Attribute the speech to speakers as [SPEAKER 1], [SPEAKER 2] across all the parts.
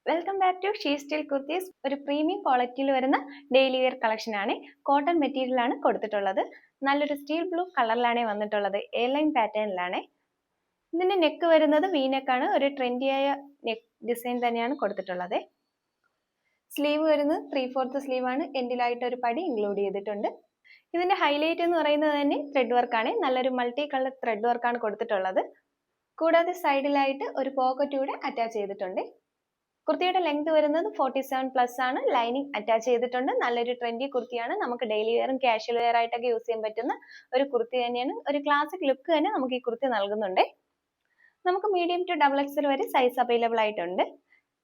[SPEAKER 1] Welcome back to she style kurtis. ഒരു premium ക്വാളിറ്റിയിൽ വരുന്ന ഡെയിലി വെയർ കളക്ഷൻ ആണ്. കോട്ടൺ മെറ്റീരിയൽ ആണ് കൊടുത്തിട്ടുള്ളത്. നല്ലൊരു സ്റ്റീൽ ബ്ലൂ കളറിലാണ് വന്നിട്ടുള്ളത്. എ ലൈൻ പാറ്റേണിലാണ്. ഇതിന്റെ നെക്ക് വരുന്നത് വി നെക്കാണ്. ഒരു ട്രെൻഡിയായ നെക്ക് ഡിസൈൻ തന്നെയാണ് കൊടുത്തിട്ടുള്ളത്. സ്ലീവ് വരുന്നത് 3/4 സ്ലീവ് ആണ്. എൻഡിലായിട്ട് ഒരു പടി ഇൻക്ലൂഡ് ചെയ്തിട്ടുണ്ട്. ഇതിന്റെ ഹൈലൈറ്റ് എന്ന് പറയുന്നത് തന്നെ ത്രെഡ് വർക്കാണ്. നല്ലൊരു മൾട്ടി കളർ ത്രെഡ് വർക്കാണ് കൊടുത്തിട്ടുള്ളത്. കൂടാതെ സൈഡിലായിട്ട് ഒരു പോക്കറ്റ് കൂടെ അറ്റാച്ച് ചെയ്തിട്ടുണ്ട്. കുർത്തിയുടെ ലെങ്ത് വരുന്നത് 47+ ആണ്. ലൈനിങ് അറ്റാച്ച് ചെയ്തിട്ടുണ്ട്. നല്ലൊരു ട്രെൻഡി കുർത്തിയാണ്. നമുക്ക് ഡെയിലി വെയറും കാഷ്വൽ വെയർ ആയിട്ടൊക്കെ യൂസ് ചെയ്യാൻ പറ്റുന്ന ഒരു കുർത്തി തന്നെയാണ്. ഒരു ക്ലാസിക് ലുക്ക് തന്നെ നമുക്ക് ഈ കുർത്തി നൽകുന്നുണ്ട്. നമുക്ക് മീഡിയം ടു XXL വരെ സൈസ് അവൈലബിൾ ആയിട്ടുണ്ട്.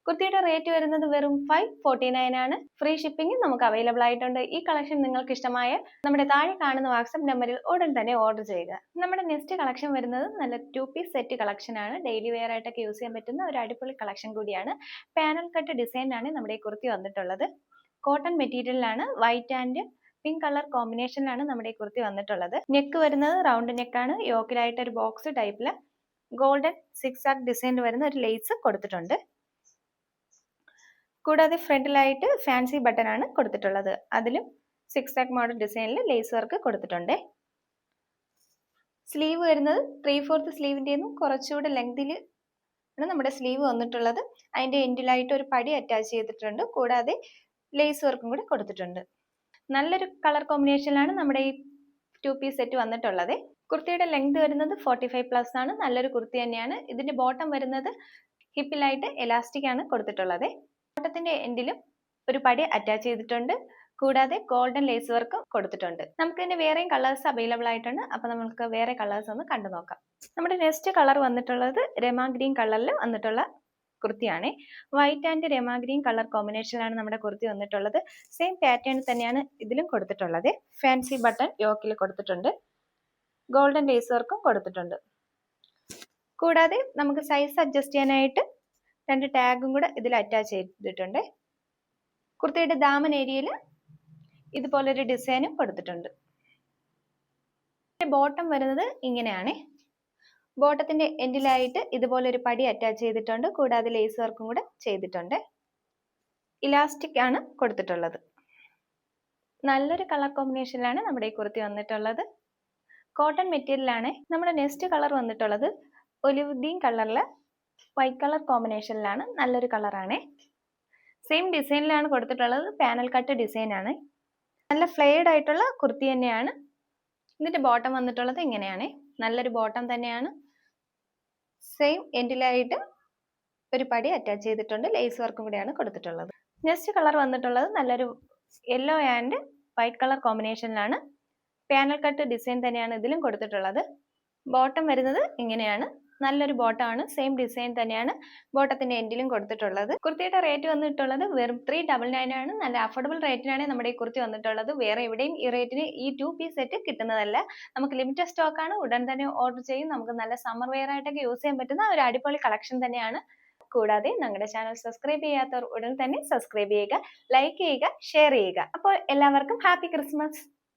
[SPEAKER 1] കുർത്തിയുടെ റേറ്റ് വരുന്നത് വെറും 549 ആണ്. ഫ്രീ ഷിപ്പിംഗ് നമുക്ക് അവൈലബിൾ ആയിട്ടുണ്ട്. ഈ കളക്ഷൻ നിങ്ങൾക്ക് ഇഷ്ടമായ നമ്മുടെ താഴെ കാണുന്ന വാട്സ്ആപ്പ് നമ്പറിൽ ഉടൻ തന്നെ ഓർഡർ ചെയ്യുക. നമ്മുടെ നെക്സ്റ്റ് കളക്ഷൻ വരുന്നത് നല്ല 2-piece സെറ്റ് കളക്ഷൻ ആണ്. ഡെയിലി വെയർ ആയിട്ടൊക്കെ യൂസ് ചെയ്യാൻ പറ്റുന്ന ഒരു അടിപൊളി കളക്ഷൻ കൂടിയാണ്. പാനൽ കട്ട് ഡിസൈൻ ആണ് നമ്മുടെ ഈ കുർത്തി വന്നിട്ടുള്ളത്. കോട്ടൺ മെറ്റീരിയലാണ്. വൈറ്റ് ആൻഡ് പിങ്ക് കളർ കോമ്പിനേഷനിലാണ് നമ്മുടെ ഈ കുർത്തി വന്നിട്ടുള്ളത്. നെക്ക് വരുന്നത് റൗണ്ട് നെക്കാണ്. യോക്കിലായിട്ട് ഒരു ബോക്സ് ടൈപ്പില് ഗോൾഡൻ സിക്സാക് ഡിസൈൻ വരുന്ന ഒരു ലേസ് കൊടുത്തിട്ടുണ്ട്. കൂടാതെ ഫ്രണ്ടിലായിട്ട് ഫാൻസി ബട്ടൺ ആണ് കൊടുത്തിട്ടുള്ളത്. അതിലും സിക്സാക് മോഡൽ ഡിസൈനിൽ ലേസ് വർക്ക് കൊടുത്തിട്ടുണ്ട്. സ്ലീവ് വരുന്നത് 3/4 സ്ലീവിൻ്റെന്നും കുറച്ചുകൂടെ ലെങ്തിൽ ആണ് നമ്മുടെ സ്ലീവ് വന്നിട്ടുള്ളത്. അതിൻ്റെ എൻഡിലായിട്ട് ഒരു പടി അറ്റാച്ച് ചെയ്തിട്ടുണ്ട്. കൂടാതെ ലേസ് വർക്കും കൂടെ കൊടുത്തിട്ടുണ്ട്. നല്ലൊരു കളർ കോമ്പിനേഷനിലാണ് നമ്മുടെ ഈ 2-piece സെറ്റ് വന്നിട്ടുള്ളത്. കുർത്തിയുടെ ലെങ്ത് വരുന്നത് 45+ ആണ്. നല്ലൊരു കുർത്തി തന്നെയാണ്. ഇതിന്റെ ബോട്ടം വരുന്നത് ഹിപ്പിലായിട്ട് എലാസ്റ്റിക് ആണ് കൊടുത്തിട്ടുള്ളത്. ബോട്ടത്തിന്റെ എൻഡിലും ഒരു പടി അറ്റാച്ച് ചെയ്തിട്ടുണ്ട്. കൂടാതെ ഗോൾഡൻ ലേസ് വർക്ക് കൊടുത്തിട്ടുണ്ട്. നമുക്ക് ഇതിന്റെ വേറെയും കളേഴ്സ് അവൈലബിൾ ആയിട്ടുണ്ട്. അപ്പൊ നമുക്ക് വേറെ കളേഴ്സ് ഒന്ന് കണ്ടു നോക്കാം. നമ്മുടെ നെക്സ്റ്റ് കളർ വന്നിട്ടുള്ളത് രമ ഗ്രീൻ കളറിൽ വന്നിട്ടുള്ള കുർത്തിയാണ്. വൈറ്റ് ആൻഡ് രമ ഗ്രീൻ കളർ കോമ്പിനേഷനിലാണ് നമ്മുടെ കുർത്തി വന്നിട്ടുള്ളത്. സെയിം പാറ്റേൺ തന്നെയാണ് ഇതിലും കൊടുത്തിട്ടുള്ളത്. ഫാൻസി ബട്ടൺ യോക്കിൽ കൊടുത്തിട്ടുണ്ട്. ഗോൾഡൻ ലേസ് വർക്കും കൊടുത്തിട്ടുണ്ട്. കൂടാതെ നമുക്ക് സൈസ് അഡ്ജസ്റ്റ് ചെയ്യാനായിട്ട് 2 ടാഗും കൂടെ ഇതിൽ അറ്റാച്ച് ചെയ്തിട്ടുണ്ട്. കുർത്തിയുടെ ദാമൻ ഏരിയയിൽ ഇതുപോലൊരു ഡിസൈനും കൊടുത്തിട്ടുണ്ട്. ബോട്ടം വരുന്നത് ഇങ്ങനെയാണ്. ബോട്ടത്തിന്റെ എൻഡിലായിട്ട് ഇതുപോലൊരു പടി അറ്റാച്ച് ചെയ്തിട്ടുണ്ട്. കൂടാതെ ലേസ് വർക്കും കൂടെ ചെയ്തിട്ടുണ്ട്. ഇലാസ്റ്റിക് ആണ് കൊടുത്തിട്ടുള്ളത്. നല്ലൊരു കളർ കോമ്പിനേഷനിലാണ് നമ്മുടെ ഈ കുർത്തി വന്നിട്ടുള്ളത്. കോട്ടൺ മെറ്റീരിയൽ ആണ്. നമ്മുടെ നെക്സ്റ്റ് കളർ വന്നിട്ടുള്ളത് ഒലിവ് ഗ്രീൻ കളറിൽ വൈറ്റ് കളർ കോമ്പിനേഷനിലാണ്. നല്ലൊരു കളറാണ്. സെയിം ഡിസൈനിലാണ് കൊടുത്തിട്ടുള്ളത്. പാനൽ കട്ട് ഡിസൈൻ ആണ്. നല്ല ഫ്ലെയർഡ് ആയിട്ടുള്ള കുർത്തി തന്നെയാണ്. ഇതിന്റെ ബോട്ടം വന്നിട്ടുള്ളത് ഇങ്ങനെയാണ്. നല്ലൊരു ബോട്ടം തന്നെയാണ്. സെയിം എൻഡിലായിട്ട് ഒരു പടി അറ്റാച്ച് ചെയ്തിട്ടുണ്ട്. ലേസ് വർക്കും കൂടിയാണ് കൊടുത്തിട്ടുള്ളത്. നെക്സ്റ്റ് കളർ വന്നിട്ടുള്ളത് നല്ലൊരു യെല്ലോ ആൻഡ് വൈറ്റ് കളർ കോമ്പിനേഷനിലാണ്. പാനൽ കട്ട് ഡിസൈൻ തന്നെയാണ് ഇതിലും കൊടുത്തിട്ടുള്ളത്. ബോട്ടം വരുന്നത് ഇങ്ങനെയാണ്. നല്ലൊരു ബോട്ടമാണ്. സെയിം ഡിസൈൻ തന്നെയാണ് ബോട്ടത്തിന്റെ എൻഡിലും കൊടുത്തിട്ടുള്ളത്. കുർത്തിയുടെ റേറ്റ് വന്നിട്ടുള്ളത് വെറും 399 ആണ്. നല്ല അഫോർഡബിൾ റേറ്റിനാണ് നമ്മുടെ ഈ കുർത്തി വന്നിട്ടുള്ളത്. വേറെ എവിടെയും ഈ റേറ്റിന് ഈ 2-piece സെറ്റ് കിട്ടുന്നതല്ല. നമുക്ക് ലിമിറ്റഡ് സ്റ്റോക്ക് ആണ്. ഉടൻ തന്നെ ഓർഡർ ചെയ്യും. നമുക്ക് നല്ല സമ്മർ വെയർ ആയിട്ടൊക്കെ യൂസ് ചെയ്യാൻ പറ്റുന്ന ഒരു അടിപൊളി കളക്ഷൻ തന്നെയാണ്. കൂടാതെ ഞങ്ങളുടെ ചാനൽ സബ്സ്ക്രൈബ് ചെയ്യാത്തവർ ഉടൻ തന്നെ സബ്സ്ക്രൈബ് ചെയ്യുക, ലൈക്ക് ചെയ്യുക, ഷെയർ ചെയ്യുക. അപ്പോൾ എല്ലാവർക്കും ഹാപ്പി ക്രിസ്മസ്.